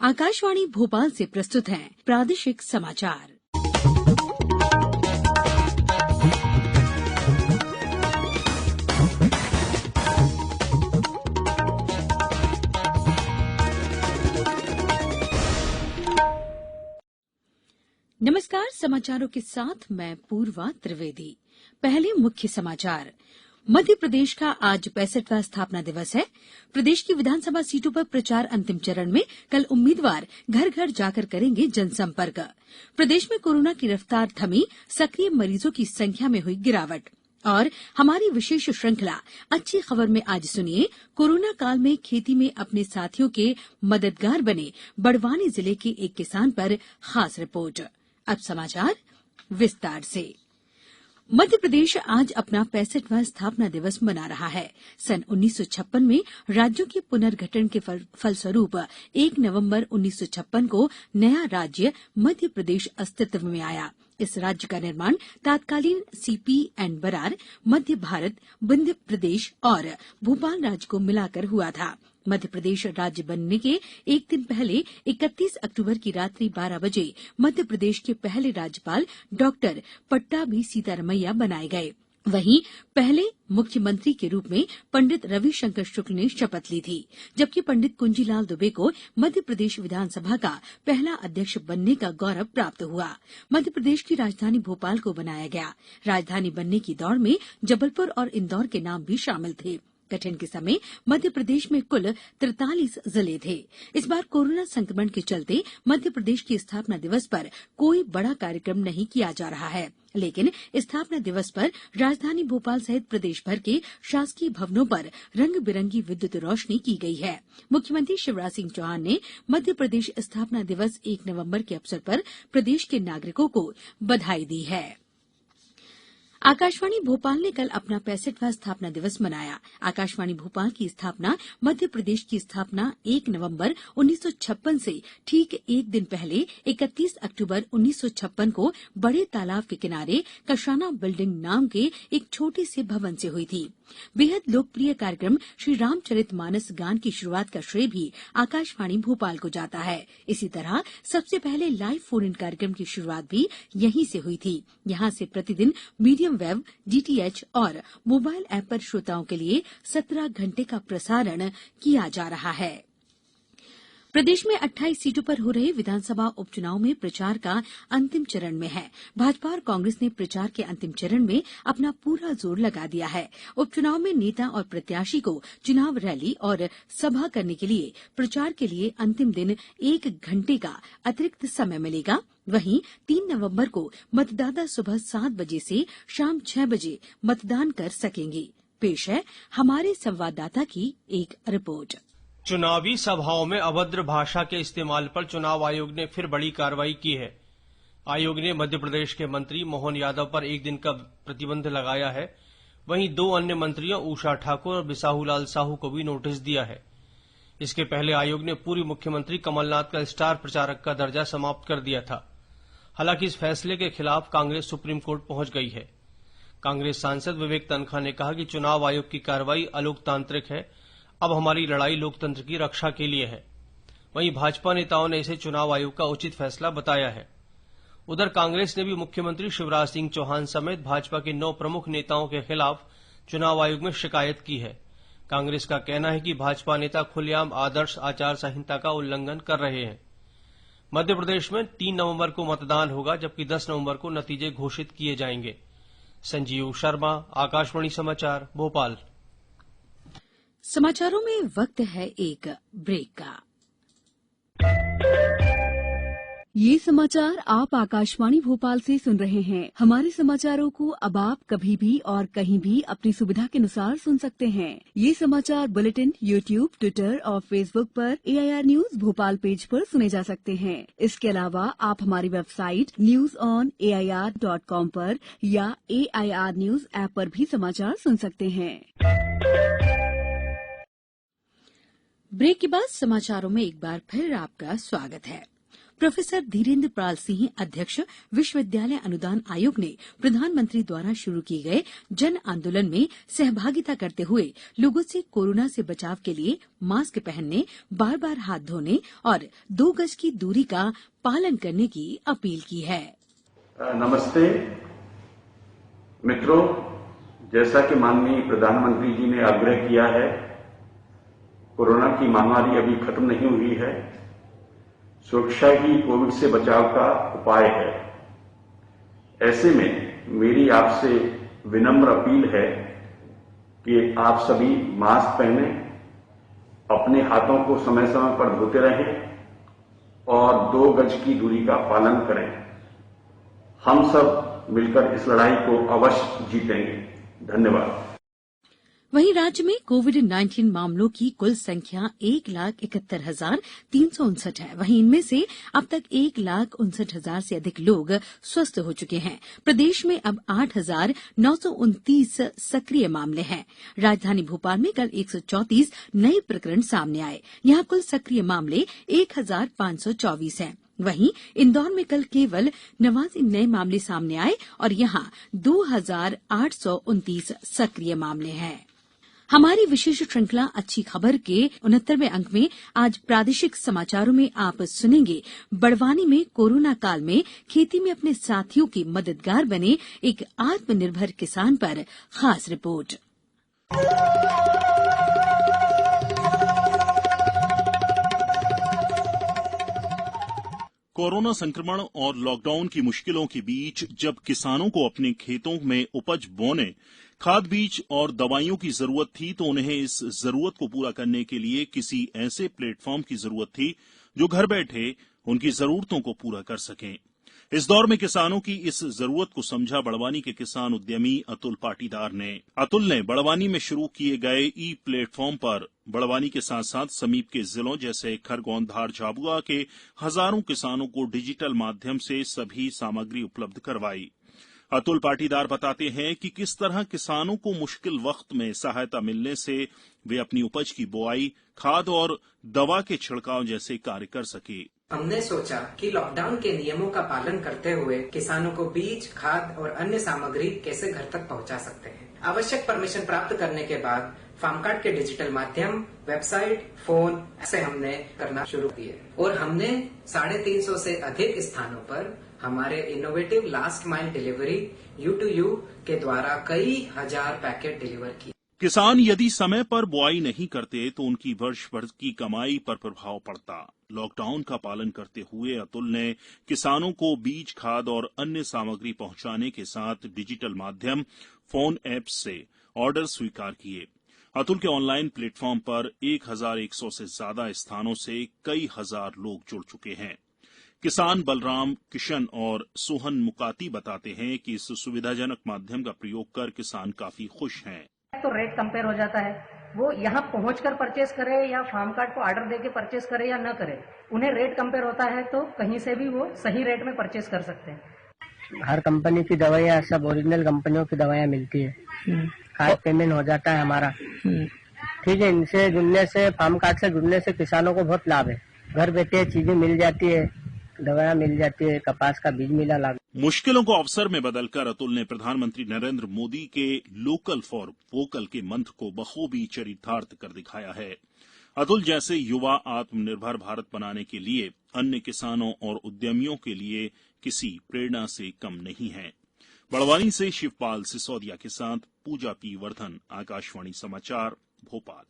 आकाशवाणी भोपाल से प्रस्तुत हैं प्रादेशिक समाचार। नमस्कार, समाचारों के साथ मैं पूर्वा त्रिवेदी। पहले मुख्य समाचार। मध्य प्रदेश का आज 65वां स्थापना दिवस है। प्रदेश की विधानसभा सीटों पर प्रचार अंतिम चरण में। कल उम्मीदवार घर घर जाकर करेंगे जनसंपर्क। प्रदेश में कोरोना की रफ्तार थमी, सक्रिय मरीजों की संख्या में हुई गिरावट। और हमारी विशेष श्रृंखला अच्छी खबर में आज सुनिए, कोरोना काल में खेती में अपने साथियों के मददगार बने बड़वानी जिले के एक किसान पर खास रिपोर्ट। अब समाचार विस्तार से। मध्य प्रदेश आज अपना 65वां स्थापना दिवस मना रहा है। सन 1956 में राज्यों के पुनर्गठन के फलस्वरूप 1 नवंबर 1956 को नया राज्य मध्य प्रदेश अस्तित्व में आया। इस राज्य का निर्माण तत्कालीन सीपी एंड बरार, मध्य भारत, विंध्य प्रदेश और भोपाल राज्य को मिलाकर हुआ था। मध्य प्रदेश राज्य बनने के एक दिन पहले 31 अक्टूबर की रात्रि 12 बजे मध्य प्रदेश के पहले राज्यपाल डॉक्टर पट्टाभी सीतारमैया बनाए गए। वहीं पहले मुख्यमंत्री के रूप में पंडित रविशंकर शुक्ल ने शपथ ली थी, जबकि पंडित कुंजीलाल दुबे को मध्य प्रदेश विधानसभा का पहला अध्यक्ष बनने का गौरव प्राप्त हुआ। मध्य प्रदेश की राजधानी भोपाल को बनाया गया। राजधानी बनने की दौड़ में जबलपुर और इंदौर के नाम भी शामिल थे। गठन के समय मध्य प्रदेश में कुल 43 जिले थे। इस बार कोरोना संक्रमण के चलते मध्य प्रदेश की स्थापना दिवस पर कोई बड़ा कार्यक्रम नहीं किया जा रहा है, लेकिन स्थापना दिवस पर राजधानी भोपाल सहित प्रदेश भर के शासकीय भवनों पर रंग बिरंगी विद्युत रोशनी की गई है। मुख्यमंत्री शिवराज सिंह चौहान ने मध्य प्रदेश स्थापना दिवस 1 नवंबर के अवसर पर प्रदेश के नागरिकों को बधाई दी है। आकाशवाणी भोपाल ने कल अपना 65वां स्थापना दिवस मनाया। आकाशवाणी भोपाल की स्थापना मध्य प्रदेश की स्थापना 1 नवंबर 1956 से ठीक एक दिन पहले 31 अक्टूबर 1956 को बड़े तालाब के किनारे कशाना बिल्डिंग नाम के एक छोटे से भवन से हुई थी। बेहद लोकप्रिय कार्यक्रम श्री रामचरितमानस गान की शुरुआत का श्रेय भी आकाशवाणी भोपाल को जाता है। इसी तरह सबसे पहले लाइव फोन इन कार्यक्रम की शुरुआत भी यहीं से हुई थी। यहां से प्रतिदिन मीडियम वेव, डीटीएच और मोबाइल ऐप पर श्रोताओं के लिए 17 घंटे का प्रसारण किया जा रहा है। प्रदेश में 28 सीटों पर हो रहे विधानसभा उपचुनाव में प्रचार का अंतिम चरण में है। भाजपा और कांग्रेस ने प्रचार के अंतिम चरण में अपना पूरा जोर लगा दिया है। उपचुनाव में नेता और प्रत्याशी को चुनाव रैली और सभा करने के लिए प्रचार के लिए अंतिम दिन 1 घंटे का अतिरिक्त समय मिलेगा। वहीं 3 नवंबर को मतदाता सुबह 7 बजे से शाम 6 बजे मतदान कर सकेंगे। पेश है हमारे संवाददाता की एक रिपोर्ट। चुनावी सभाओं में अभद्र भाषा के इस्तेमाल पर चुनाव आयोग ने फिर बड़ी कार्रवाई की है। आयोग ने मध्य प्रदेश के मंत्री मोहन यादव पर 1 दिन का प्रतिबंध लगाया है। वहीं 2 अन्य मंत्रियों उषा ठाकुर और बिसाहूलाल साहू को भी नोटिस दिया है। इसके पहले आयोग ने पूर्व मुख्यमंत्री कमलनाथ का स्टार प्रचारक का दर्जा समाप्त कर दिया था। हालांकि इस फैसले के खिलाफ कांग्रेस सुप्रीम कोर्ट पहुंच गई है। कांग्रेस सांसद विवेक तन्खा ने कहा कि चुनाव आयोग की कार्रवाई अलोकतांत्रिक है। अब हमारी लड़ाई लोकतंत्र की रक्षा के लिए है। वहीं भाजपा नेताओं ने इसे चुनाव आयोग का उचित फैसला बताया है। उधर कांग्रेस ने भी मुख्यमंत्री शिवराज सिंह चौहान समेत भाजपा के 9 प्रमुख नेताओं के खिलाफ चुनाव आयोग में शिकायत की है। कांग्रेस का कहना है कि भाजपा नेता खुलेआम आदर्श आचार संहिता का उल्लंघन कर रहे हैं। मध्य प्रदेश में 3 नवंबर को मतदान होगा, जबकि 10 नवंबर को नतीजे घोषित किए जाएंगे। संजीव शर्मा, आकाशवाणी समाचार, भोपाल। समाचारों में वक्त है एक ब्रेक का। ये समाचार आप आकाशवाणी भोपाल से सुन रहे हैं। हमारे समाचारों को अब आप कभी भी और कहीं भी अपनी सुविधा के अनुसार सुन सकते हैं। ये समाचार बुलेटिन यूट्यूब, ट्विटर और फेसबुक पर AIR न्यूज भोपाल पेज पर सुने जा सकते हैं। इसके अलावा आप हमारी वेबसाइट newsonair.com पर या AIR न्यूज ऐप पर भी समाचार सुन सकते हैं। ब्रेक के बाद समाचारों में एक बार फिर आपका स्वागत है। प्रोफेसर धीरेन्द्र पाल सिंह अध्यक्ष विश्वविद्यालय अनुदान आयोग ने प्रधानमंत्री द्वारा शुरू किए गए जन आंदोलन में सहभागिता करते हुए लोगों से कोरोना से बचाव के लिए मास्क पहनने, बार बार हाथ धोने और 2 गज की दूरी का पालन करने की अपील की है। नमस्ते मित्रों, जैसा कि माननीय प्रधानमंत्री जी ने आग्रह किया है, कोरोना की महामारी अभी खत्म नहीं हुई है। सुरक्षा ही कोविड से बचाव का उपाय है। ऐसे में मेरी आपसे विनम्र अपील है कि आप सभी मास्क पहने, अपने हाथों को समय समय पर धोते रहें और 2 गज की दूरी का पालन करें। हम सब मिलकर इस लड़ाई को अवश्य जीतेंगे। धन्यवाद। वहीं राज्य में कोविड-19 मामलों की कुल संख्या 1,71,359 है। वहीं इनमें से अब तक 1,59,000 से अधिक लोग स्वस्थ हो चुके हैं। प्रदेश में अब 8,929 सक्रिय मामले हैं। राजधानी भोपाल में कल 134 नए प्रकरण सामने आए। यहां कुल सक्रिय मामले 1,524 हैं। वहीं इंदौर में कल केवल 89 नए मामले सामने आए और यहां 2,829 सक्रिय मामले हैं। हमारी विशेष श्रृंखला अच्छी खबर के 69वें अंक में आज प्रादेशिक समाचारों में आप सुनेंगे, बड़वानी में कोरोना काल में खेती में अपने साथियों की मददगार बने एक आत्मनिर्भर किसान पर खास रिपोर्ट। कोरोना संक्रमण और लॉकडाउन की मुश्किलों के बीच जब किसानों को अपने खेतों में उपज बोने, खाद, बीज और दवाइयों की जरूरत थी तो उन्हें इस जरूरत को पूरा करने के लिए किसी ऐसे प्लेटफॉर्म की जरूरत थी जो घर बैठे उनकी जरूरतों को पूरा कर सकें। इस दौर में किसानों की इस जरूरत को समझा बड़वानी के किसान उद्यमी अतुल पाटीदार ने। अतुल ने बड़वानी में शुरू किए गए ई प्लेटफॉर्म पर बड़वानी के साथ साथ समीप के जिलों जैसे खरगोन, धार, झाबुआ के हजारों किसानों को डिजिटल माध्यम से सभी सामग्री उपलब्ध करवाई। अतुल पाटीदार बताते हैं कि किस तरह किसानों को मुश्किल वक्त में सहायता मिलने से वे अपनी उपज की बुआई, खाद और दवा के छिड़काव जैसे कार्य कर सके। हमने सोचा कि लॉकडाउन के नियमों का पालन करते हुए किसानों को बीज, खाद और अन्य सामग्री कैसे घर तक पहुंचा सकते हैं। आवश्यक परमिशन प्राप्त करने के बाद फार्म कार्ड के डिजिटल माध्यम, वेबसाइट, फोन ऐसे हमने करना शुरू किए और हमने 350 से अधिक स्थानों पर हमारे innovative last mile delivery U2U के द्वारा कई हजार पैकेट डिलीवर किए। किसान यदि समय पर बुआई नहीं करते तो उनकी वर्ष भर की कमाई पर प्रभाव पड़ता। लॉकडाउन का पालन करते हुए अतुल ने किसानों को बीज, खाद और अन्य सामग्री पहुंचाने के साथ डिजिटल माध्यम, फोन ऐप्स से ऑर्डर स्वीकार किए। अतुल के ऑनलाइन प्लेटफॉर्म पर 1,100 से ज्यादा स्थानों से कई हजार लोग जुड़ चुके हैं। किसान बलराम, किशन और सोहन मुकाती बताते हैं कि इस सुविधाजनक माध्यम का प्रयोग कर किसान काफी खुश हैं। तो रेट कंपेयर हो जाता है, वो यहाँ पहुंचकर परचेस करे या फार्म कार्ड को ऑर्डर देके परचेस करे या न करे, उन्हें रेट कंपेयर होता है तो कहीं से भी वो सही रेट में परचेस कर सकते हैं। हर कंपनी की दवाइयाँ, सब ओरिजिनल कंपनियों की दवाइयाँ मिलती है। खाद पेमेंट हो जाता है हमारा। ठीक है, इनसे जुड़ने से, फार्म कार्ड से जुड़ने से किसानों को बहुत लाभ है। घर बैठे चीजें मिल जाती है, दवाइयाँ मिल जाती है, कपास का बीज मिला लाभ। मुश्किलों को अवसर में बदलकर अतुल ने प्रधानमंत्री नरेंद्र मोदी के लोकल फॉर वोकल के मंत्र को बखूबी चरितार्थ कर दिखाया है। अतुल जैसे युवा आत्मनिर्भर भारत बनाने के लिए अन्य किसानों और उद्यमियों के लिए किसी प्रेरणा से कम नहीं है। बड़वानी से शिवपाल सिसोदिया के साथ पूजा पी वर्धन, आकाशवाणी समाचार, भोपाल।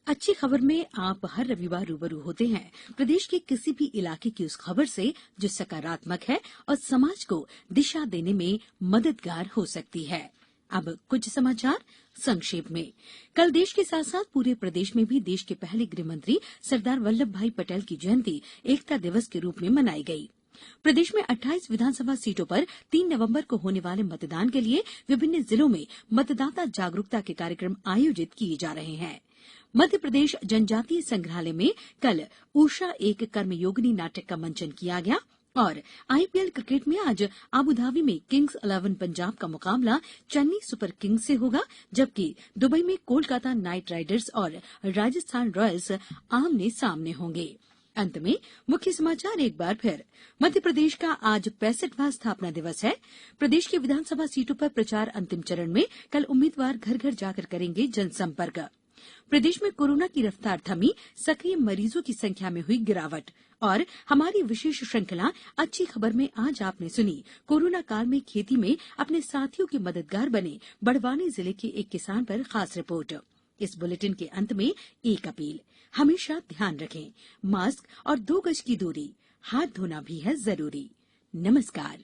अच्छी खबर में आप हर रविवार रूबरू होते हैं प्रदेश के किसी भी इलाके की उस खबर से जो सकारात्मक है और समाज को दिशा देने में मददगार हो सकती है। अब कुछ समाचार संक्षेप में। कल देश के साथ साथ पूरे प्रदेश में भी देश के पहले गृहमंत्री सरदार वल्लभ भाई पटेल की जयंती एकता दिवस के रूप में मनाई गई। प्रदेश में 28 विधानसभा सीटों पर 3 नवंबर को होने वाले मतदान के लिए विभिन्न जिलों में मतदाता जागरूकता के कार्यक्रम आयोजित किए जा रहे हैं। मध्य प्रदेश जनजातीय संग्रहालय में कल उषा एक कर्मयोगिनी नाटक का मंचन किया गया। और आईपीएल क्रिकेट में आज आबूधाबी में किंग्स 11 पंजाब का मुकाबला चेन्नई सुपर किंग्स से होगा, जबकि दुबई में कोलकाता नाइट राइडर्स और राजस्थान रॉयल्स आमने सामने होंगे। अंत में मुख्य समाचार एक बार फिर। मध्य प्रदेश का आज 65वां स्थापना दिवस है। प्रदेश की विधानसभा सीटों पर प्रचार अंतिम चरण में। कल उम्मीदवार घर घर जाकर करेंगे जनसंपर्क। प्रदेश में कोरोना की रफ्तार थमी, सक्रिय मरीजों की संख्या में हुई गिरावट। और हमारी विशेष श्रृंखला अच्छी खबर में आज आपने सुनी कोरोना काल में खेती में अपने साथियों की मददगार बने बड़वानी जिले के एक किसान पर खास रिपोर्ट। इस बुलेटिन के अंत में एक अपील, हमेशा ध्यान रखें, मास्क और 2 गज की दूरी, हाथ धोना भी है जरूरी। नमस्कार।